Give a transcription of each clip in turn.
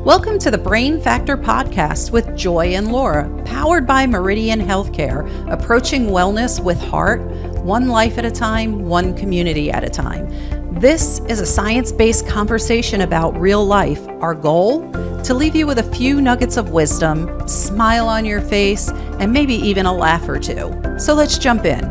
Welcome to the Brain Factor Podcast with Joy and Laura, powered by Meridian Healthcare, approaching wellness with heart, one life at a time, one community at a time. This is a science-based conversation about real life. Our goal? To leave you with a few nuggets of wisdom, smile on your face, and maybe even a laugh or two. So let's jump in.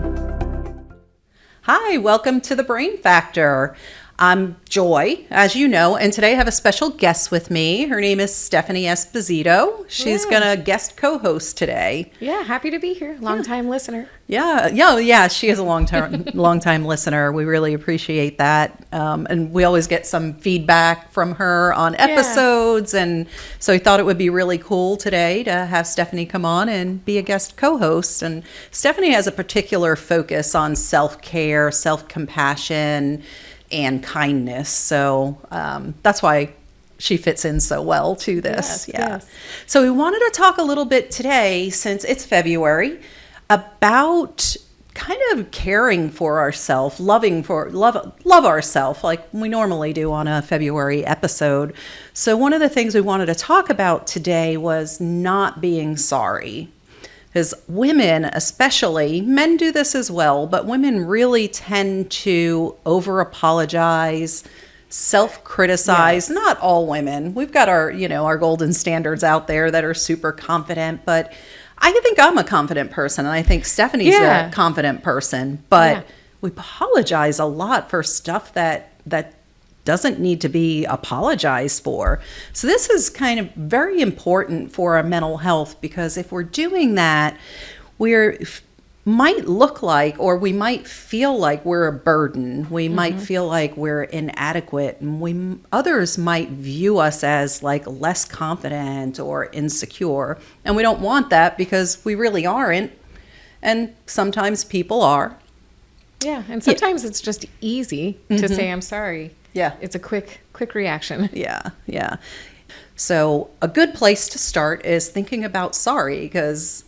Hi, welcome to the Brain Factor. I'm Joy, as you know, and today I have a special guest with me. Her name is Stephanie Esposito. She's going to guest co-host today. Yeah, happy to be here. Long-time listener. Yeah. She is a long-time listener. We really appreciate that. And we always get some feedback from her on episodes. Yeah. And so we thought it would be really cool today to have Stephanie come on and be a guest co-host. And Stephanie has a particular focus on self-care, self-compassion, and kindness. So that's why she fits in so well to this. Yes. So we wanted to talk a little bit today, since it's February, about kind of caring for ourselves, love ourselves like we normally do on a February episode. So one of the things we wanted to talk about today was not being sorry. Because women, especially, men do this as well, but women really tend to over-apologize, self-criticize. Yes. Not all women. We've got our golden standards out there that are super confident, but I think I'm a confident person, and I think Stephanie's a confident person, but we apologize a lot for stuff that doesn't need to be apologized for. So this is kind of very important for our mental health, because if we're doing that, might look like, or we might feel like we're a burden. We might feel like we're inadequate, and others might view us as like less confident or insecure. And we don't want that, because we really aren't. And sometimes people are. Yeah, and sometimes it's just easy to say, I'm sorry. Yeah. It's a quick reaction. Yeah. So a good place to start is thinking about sorry, because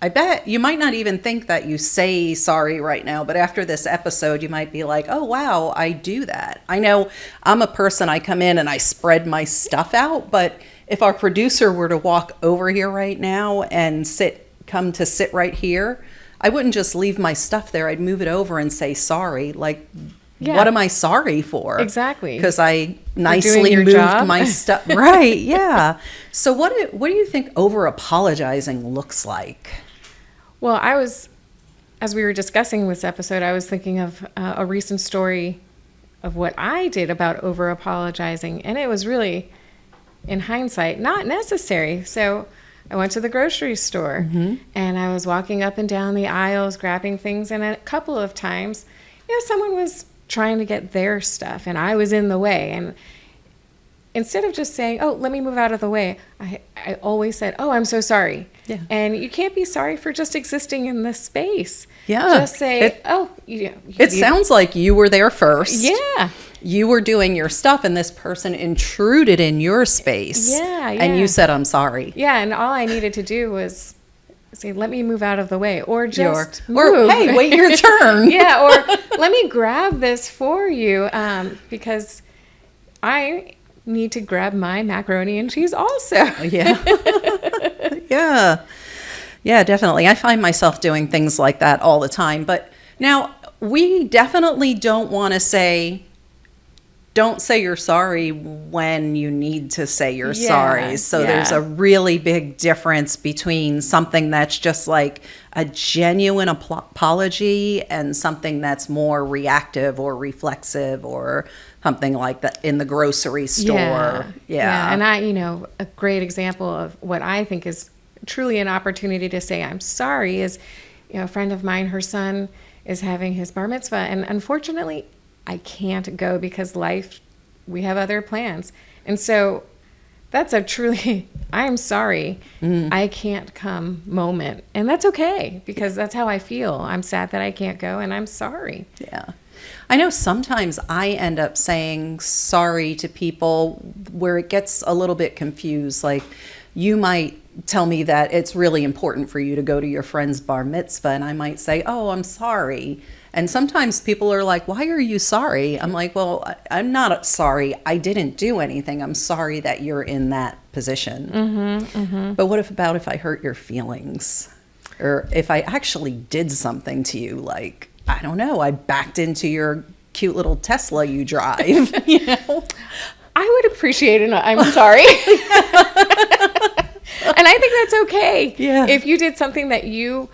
I bet you might not even think that you say sorry right now, but after this episode, you might be like, oh, wow, I do that. I know I'm a person, I come in and I spread my stuff out, but if our producer were to walk over here right now and come to sit right here, I wouldn't just leave my stuff there. I'd move it over and say sorry. Like, what am I sorry for? Exactly. Because I nicely moved my stuff. Right, yeah. So what do you think over-apologizing looks like? Well, as we were discussing this episode, I was thinking of a recent story of what I did about over-apologizing, and it was really, in hindsight, not necessary. So I went to the grocery store, and I was walking up and down the aisles, grabbing things, and a couple of times, someone was trying to get their stuff, and I was in the way. And instead of just saying, oh, let me move out of the way, I always said, oh, I'm so sorry. Yeah. And you can't be sorry for just existing in this space. Yeah. Just say, it sounds like you were there first. Yeah. You were doing your stuff, and this person intruded in your space. Yeah. And you said, I'm sorry. Yeah, and all I needed to do was say, let me move out of the way, or just move. Or, hey, wait your turn. Yeah, or let me grab this for you, because I need to grab my macaroni and cheese also. Yeah, definitely. I find myself doing things like that all the time. But now, we definitely don't want to say, don't say you're sorry when you need to say you're sorry. So there's a really big difference between something that's just like a genuine apology and something that's more reactive or reflexive or something like that in the grocery store. Yeah. And a great example of what I think is truly an opportunity to say I'm sorry is, a friend of mine, her son is having his bar mitzvah, and unfortunately I can't go because we have other plans. And so that's a truly, I'm sorry, I can't come moment. And that's okay, because that's how I feel. I'm sad that I can't go, and I'm sorry. Yeah. I know sometimes I end up saying sorry to people where it gets a little bit confused. Like, you might tell me that it's really important for you to go to your friend's bar mitzvah, and I might say, "Oh, I'm sorry." And sometimes people are like, "Why are you sorry?" I'm like, "Well, I'm not sorry. I didn't do anything. I'm sorry that you're in that position." But what about if I hurt your feelings? Or if I actually did something to you, like, I don't know, I backed into your cute little Tesla you drive, you know? I would appreciate it. I'm sorry. And I think that's okay. Yeah. If you did something that you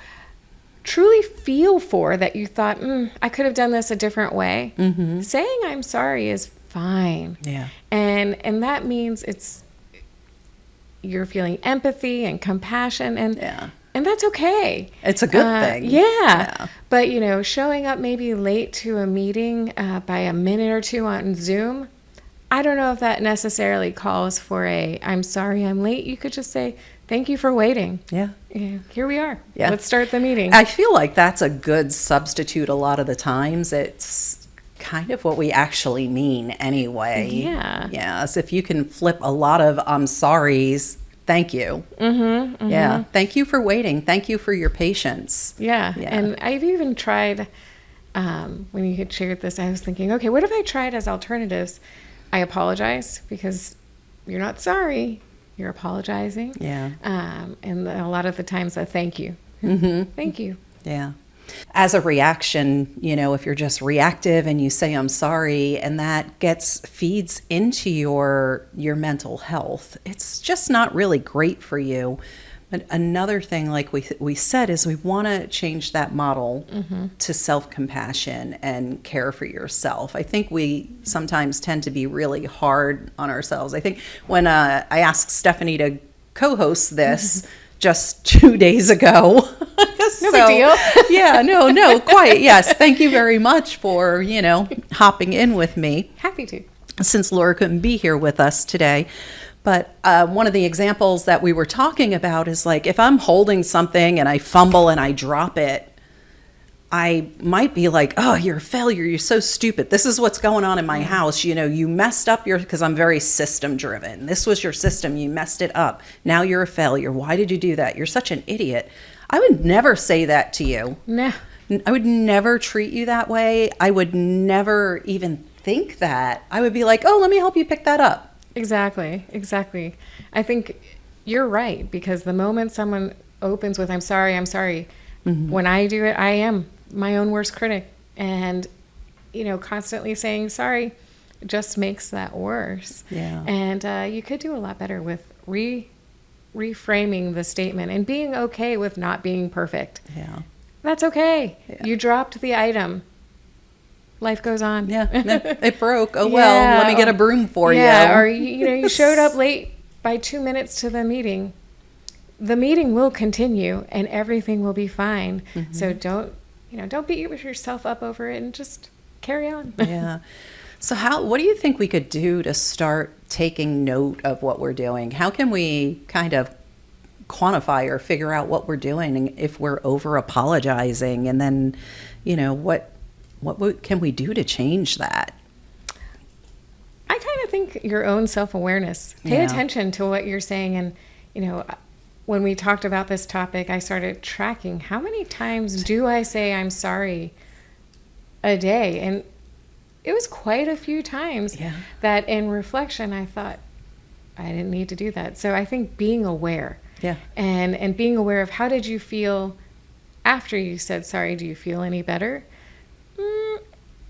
truly feel for, that you thought, I could have done this a different way, saying I'm sorry is fine. Yeah. And that means you're feeling empathy and compassion, and that's okay. It's a good thing. Yeah. But, showing up maybe late to a meeting by a minute or two on Zoom, I don't know if that necessarily calls for I'm sorry I'm late. You could just say, thank you for waiting. Yeah. Here we are. Yeah. Let's start the meeting. I feel like that's a good substitute a lot of the times. It's kind of what we actually mean anyway. Yeah. Yes. If you can flip a lot of I'm sorry's, thank you. Yeah. Thank you for waiting. Thank you for your patience. Yeah. Yeah. And I've even tried, when you had shared this, I was thinking, okay, what if I tried as alternatives? I apologize because you're not sorry. You're apologizing. Yeah. And a lot of the times, thank you. Thank you. Yeah. As a reaction, if you're just reactive and you say I'm sorry, and that feeds into your mental health, it's just not really great for you. But another thing, like we said, is we want to change that model to self-compassion and care for yourself. I think we sometimes tend to be really hard on ourselves. I think when I asked Stephanie to co-host this just 2 days ago. No big deal. Yeah, no, quite. Yes. Thank you very much for, hopping in with me. Happy to. Since Laura couldn't be here with us today. But one of the examples that we were talking about is like, if I'm holding something and I fumble and I drop it, I might be like, oh, you're a failure. You're so stupid. This is what's going on in my house. You messed up because I'm very system driven. This was your system. You messed it up. Now you're a failure. Why did you do that? You're such an idiot. I would never say that to you. No. I would never treat you that way. I would never even think that. I would be like, oh, let me help you pick that up. Exactly. I think you're right, because the moment someone opens with, I'm sorry, when I do it, I am my own worst critic. And, constantly saying sorry just makes that worse. Yeah. And you could do a lot better with reframing the statement and being okay with not being perfect. Yeah. That's okay. Yeah. You dropped the item. Life goes on. Yeah, it broke. Oh, well, let me get a broom for you. Yeah, or you showed up late by 2 minutes to the meeting. The meeting will continue and everything will be fine. So don't beat yourself up over it and just carry on. Yeah. So what do you think we could do to start taking note of what we're doing? How can we kind of quantify or figure out what we're doing if we're over apologizing? And then, what can we do to change that? I kind of think your own self-awareness. Pay attention to what you're saying. And, when we talked about this topic, I started tracking how many times do I say I'm sorry a day? And it was quite a few times that in reflection, I thought, I didn't need to do that. So I think being aware. Yeah. And being aware of how did you feel after you said sorry? Do you feel any better?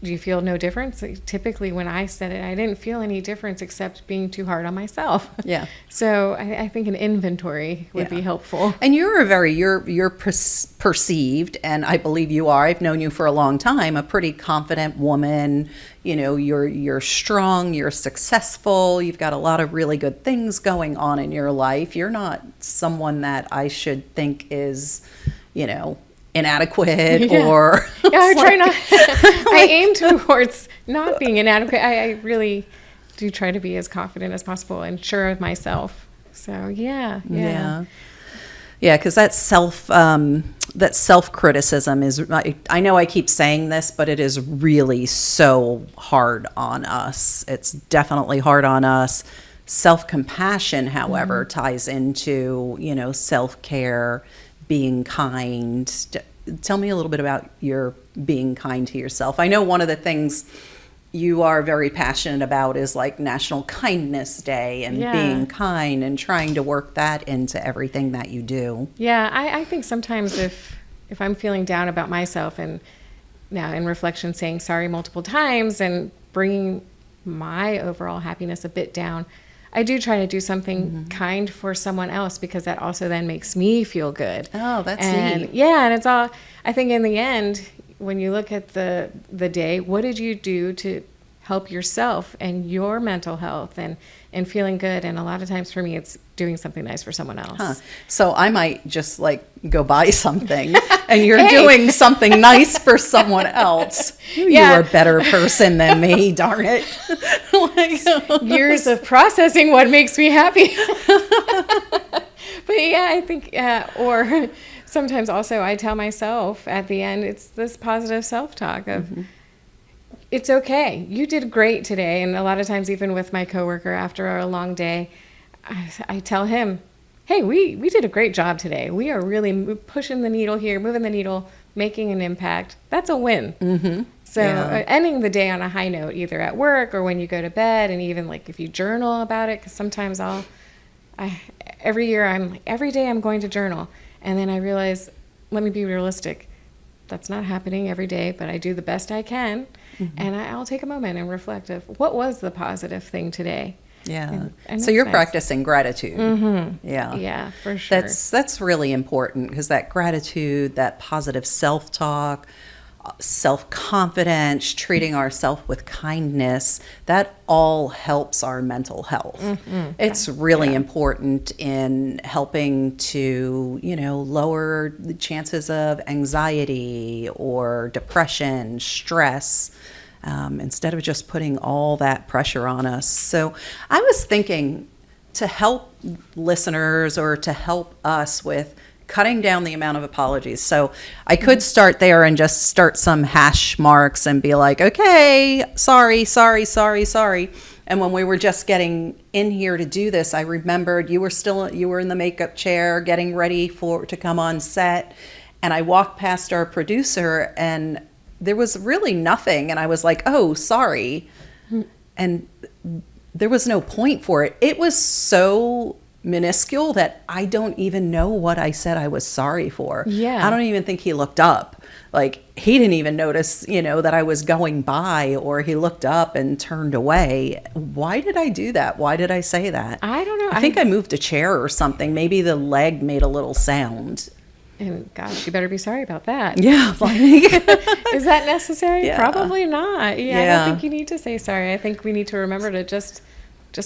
Do you feel no difference? Typically, when I said it, I didn't feel any difference except being too hard on myself. Yeah. So I think an inventory would be helpful. And you're perceived, and I believe you are. I've known you for a long time. A pretty confident woman. You're strong. You're successful. You've got a lot of really good things going on in your life. You're not someone that I should think is, inadequate or I try not. I aim towards not being inadequate. I really do try to be as confident as possible and sure of myself. So yeah. Because that self criticism is. I know I keep saying this, but it is really so hard on us. It's definitely hard on us Self-compassion, however, ties into, self-care, being kind. Tell me a little bit about your being kind to yourself. I know one of the things you are very passionate about is like National Kindness Day and being kind and trying to work that into everything that you do. Yeah, I think sometimes if I'm feeling down about myself, and now in reflection saying sorry multiple times and bringing my overall happiness a bit down, I do try to do something kind for someone else, because that also then makes me feel good. Oh, that's neat. Yeah, and it's all, I think in the end, when you look at the day, what did you do to help yourself and your mental health and feeling good? And a lot of times for me, it's doing something nice for someone else. Huh. So I might just like go buy something and you're doing something nice for someone else. You're a better person than me, darn it. Years of processing what makes me happy. But yeah, I think, or sometimes also I tell myself at the end, it's this positive self-talk of, it's okay. You did great today. And a lot of times, even with my coworker after a long day, I tell him, hey, we did a great job today. We are really pushing the needle here, moving the needle, making an impact. That's a win. So ending the day on a high note, either at work or when you go to bed, and even like if you journal about it, because sometimes every day I'm going to journal. And then I realize, let me be realistic. That's not happening every day, but I do the best I can. And I'll take a moment and reflect of what was the positive thing today. Yeah. And so you're nice. practicing gratitude. Yeah. Yeah, for sure. That's really important, because that gratitude, that positive self-talk, self-confidence, treating ourselves with kindness, that all helps our mental health. It's really important in helping to, lower the chances of anxiety or depression, stress, instead of just putting all that pressure on us. So I was thinking, to help listeners or to help us with cutting down the amount of apologies. So I could start there and just start some hash marks and be like, okay, sorry. And when we were just getting in here to do this, I remembered you were in the makeup chair getting ready to come on set. And I walked past our producer and there was really nothing. And I was like, oh, sorry. And there was no point for it. It was so minuscule that I don't even know what I said I was sorry for. Yeah. I don't even think he looked up. Like, he didn't even notice, that I was going by, or he looked up and turned away. Why did I do that? Why did I say that? I don't know. I think I moved a chair or something. Maybe the leg made a little sound. And gosh, you better be sorry about that. Yeah. Is that necessary? Yeah. Probably not. Yeah, I don't think you need to say sorry. I think we need to remember to just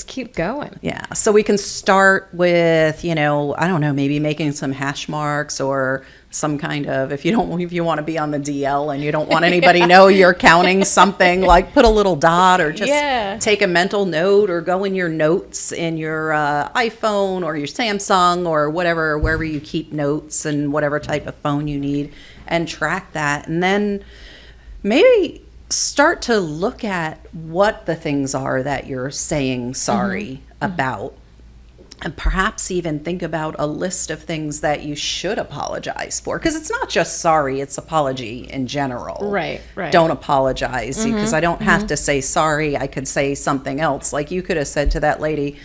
keep going. Yeah. So we can start with, I don't know, maybe making some hash marks or some kind of, if you want to be on the DL and you don't want anybody know you're counting something, like put a little dot or just take a mental note, or go in your notes in your iPhone or your Samsung or whatever, wherever you keep notes and whatever type of phone you need, and track that. And then maybe start to look at what the things are that you're saying sorry about. And perhaps even think about a list of things that you should apologize for. Because it's not just sorry, it's apology in general. Right. Don't apologize, because I don't have to say sorry. I could say something else. Like, you could have said to that lady,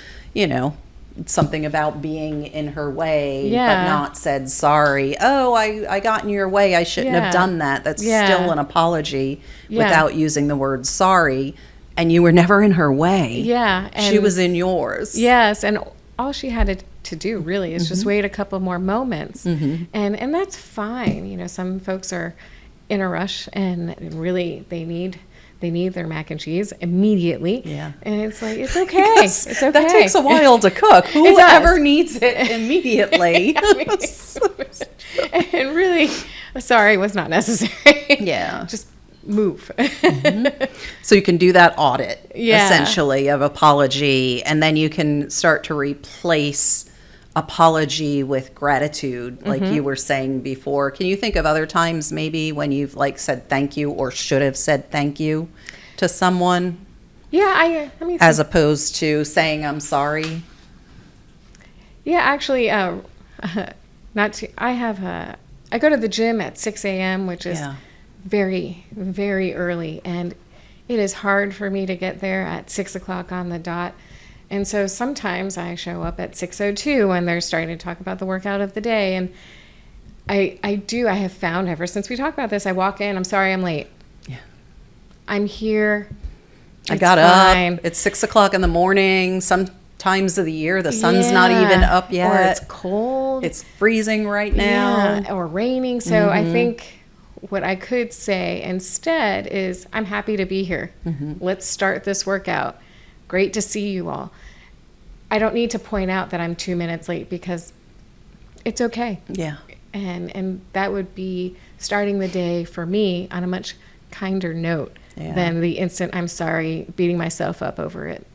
something about being in her way, but not said sorry. Oh, I got in your way. I shouldn't have done that. That's still an apology without using the word sorry. And you were never in her way. Yeah. And she was in yours. Yes. And all she had to do really is just wait a couple more moments. And that's fine. Some folks are in a rush and really they need their mac and cheese immediately. Yeah. And it's like, it's okay. It's okay. That takes a while to cook. Whoever needs it immediately. And really, sorry was not necessary. Yeah. Just move. So you can do that audit, essentially, of apology, and then you can start to replace apology with gratitude, like you were saying before. Can you think of other times maybe when you've said thank you or should have said thank you to someone? Yeah, I mean, as opposed to saying I'm sorry. yeah, actually, not to, I go to the gym at 6 a.m., which is Yeah. very, very early. And it is hard for me to get there at 6 o'clock on the dot. And so sometimes I show up at 6:02 when they're starting to talk about the workout of the day. And I have found ever since we talked about this, I walk in, I'm sorry I'm late. Yeah. I'm here. I It's got fine. up. It's 6 o'clock in the morning. Some times of the year, the sun's not even Yeah. up yet. Or it's cold. It's freezing right now. Yeah, or raining. So I think what I could say instead is, I'm happy to be here. Let's start this workout. Great to see you all. I don't need to point out that I'm 2 minutes late because it's okay. Yeah. And that would be starting the day for me on a much kinder note Yeah. than the instant I'm sorry, beating myself up over it.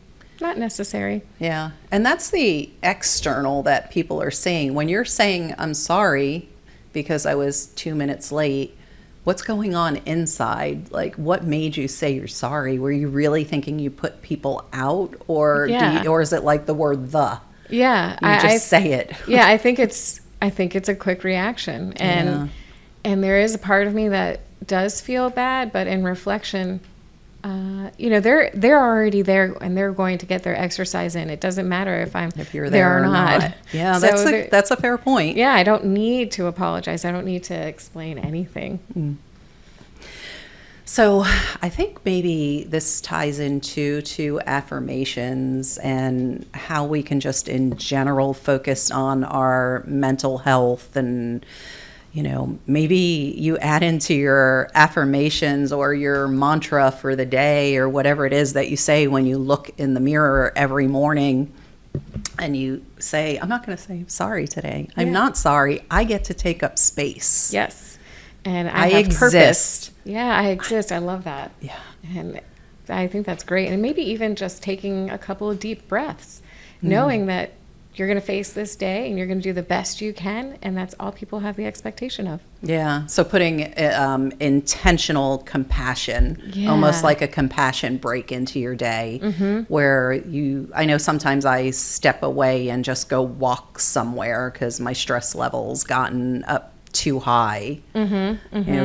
Not necessary. Yeah. And that's the external that people are seeing. When you're saying, I'm sorry because I was 2 minutes late, what's going on inside? Like, what made you say you're sorry? Were you really thinking you put people out? Or, Yeah. or is it like the word the? Yeah. You just say it. Yeah, I think it's a quick reaction. And there is a part of me that does feel bad, but in reflection, they're already there and they're going to get their exercise in. It doesn't matter if You're there or not. Yeah, So that's a fair point. yeah, I don't need to apologize. I don't need to explain anything. So I think maybe this ties into to affirmations and how we can just in general focus on our mental health. And maybe you add into your affirmations or your mantra for the day or whatever it is that you say when you look in the mirror every morning, and you say, I'm not going to say sorry today. I'm not sorry. I get to take up space. Yes. And I have exist. purpose. Yeah, I exist. I love that. Yeah. And I think that's great. And maybe even just taking a couple of deep breaths, knowing that you're going to face this day and you're going to do the best you can. And that's all people have the expectation of. Yeah. So putting intentional compassion, Yeah. almost like a compassion break into your day, where I know sometimes I step away and just go walk somewhere because my stress level's gotten up too high.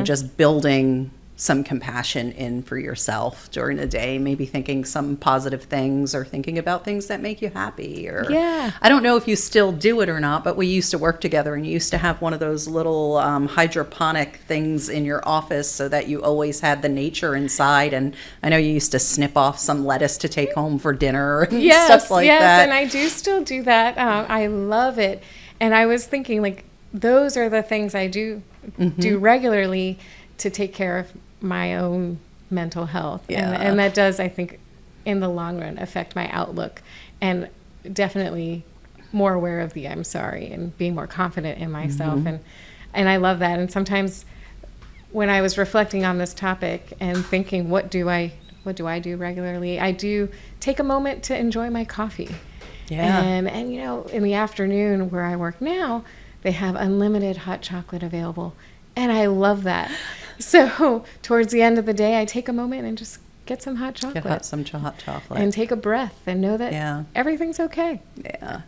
Just building some compassion in for yourself during the day, maybe thinking some positive things or thinking about things that make you happy. Or Yeah. I don't know if you still do it or not, but we used to work together and you used to have one of those little hydroponic things in your office so that you always had the nature inside. And I know you used to snip off some lettuce to take home for dinner and stuff like that. And I do still do that. I love it. And I was thinking, like, those are the things I do regularly to take care of my own mental health. Yeah. And that does, I think, in the long run, affect my outlook, and definitely more aware of the I'm sorry and being more confident in myself. And I love that. And sometimes when I was reflecting on this topic and thinking, what do I do regularly? I do take a moment to enjoy my coffee. Yeah. And in the afternoon where I work now, they have unlimited hot chocolate available. And I love that. So towards the end of the day, I take a moment and just get some hot chocolate. Get some hot chocolate. And take a breath and know that everything's okay. Yeah.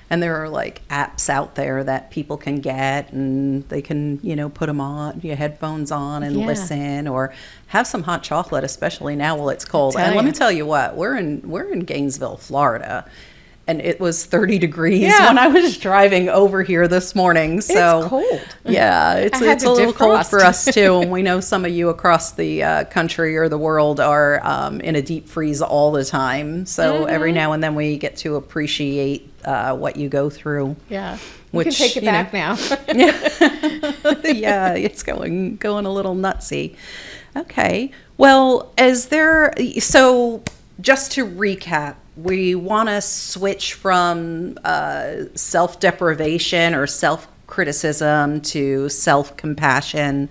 And there are like apps out there that people can get and they can, put them on, your headphones on and listen, or have some hot chocolate, especially now while it's cold. And let me tell you what, we're in Gainesville, Florida. And it was 30 degrees when I was driving over here this morning. So it's cold. Yeah, it's a little cold for us too. And we know some of you across the country or the world are in a deep freeze all the time. So every now and then we get to appreciate what you go through. Yeah. Which, you can take it back now. Yeah, it's going a little nutsy. Okay. Well, so just to recap, we want to switch from self-deprivation or self-criticism to self-compassion.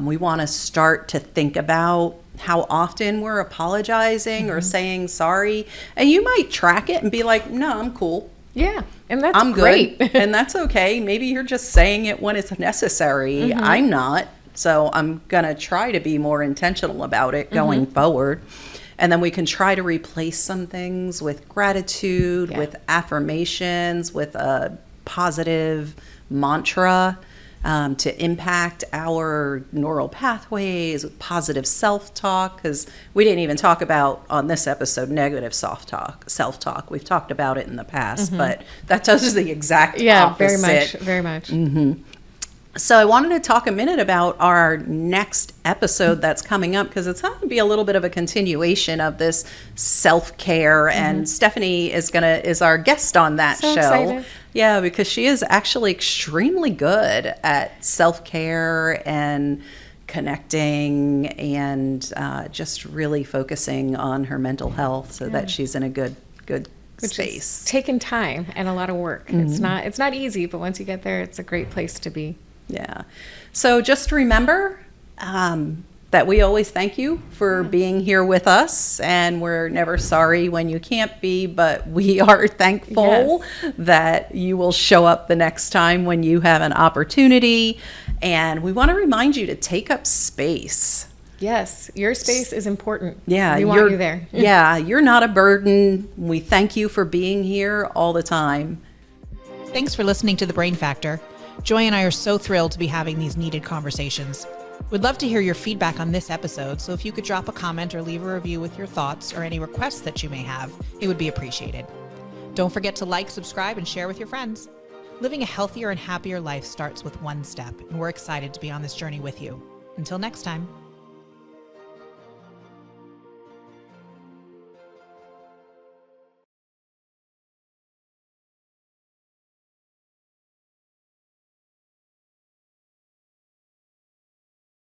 We want to start to think about how often we're apologizing or saying sorry. And you might track it and be like, no, I'm cool. Yeah, and that's I'm great. good. And that's okay. Maybe you're just saying it when it's necessary. I'm not. So I'm going to try to be more intentional about it going forward. And then we can try to replace some things with gratitude, Yeah. with affirmations, with a positive mantra to impact our neural pathways, with positive self-talk, because we didn't even talk about on this episode negative self-talk. We've talked about it in the past, but that does the exact Yeah, opposite. very much. So I wanted to talk a minute about our next episode that's coming up, because it's going to be a little bit of a continuation of this self-care, and Stephanie is our guest on that So show. excited. Yeah, because she is actually extremely good at self-care and connecting and just really focusing on her mental health so that she's in a good Which space. is taking time and a lot of work. It's not easy, but once you get there, it's a great place to be. Yeah. So just remember that we always thank you for being here with us, and we're never sorry when you can't be, but we are thankful that you will show up the next time when you have an opportunity. And we want to remind you to take up space. Yes, your space is important. Yeah, we want you there. Yeah, you're not a burden. We thank you for being here all the time. Thanks for listening to The Brain Factor. Joy and I are so thrilled to be having these needed conversations. We'd love to hear your feedback on this episode, so if you could drop a comment or leave a review with your thoughts or any requests that you may have, it would be appreciated. Don't forget to like, subscribe, and share with your friends. Living a healthier and happier life starts with one step, and we're excited to be on this journey with you. Until next time.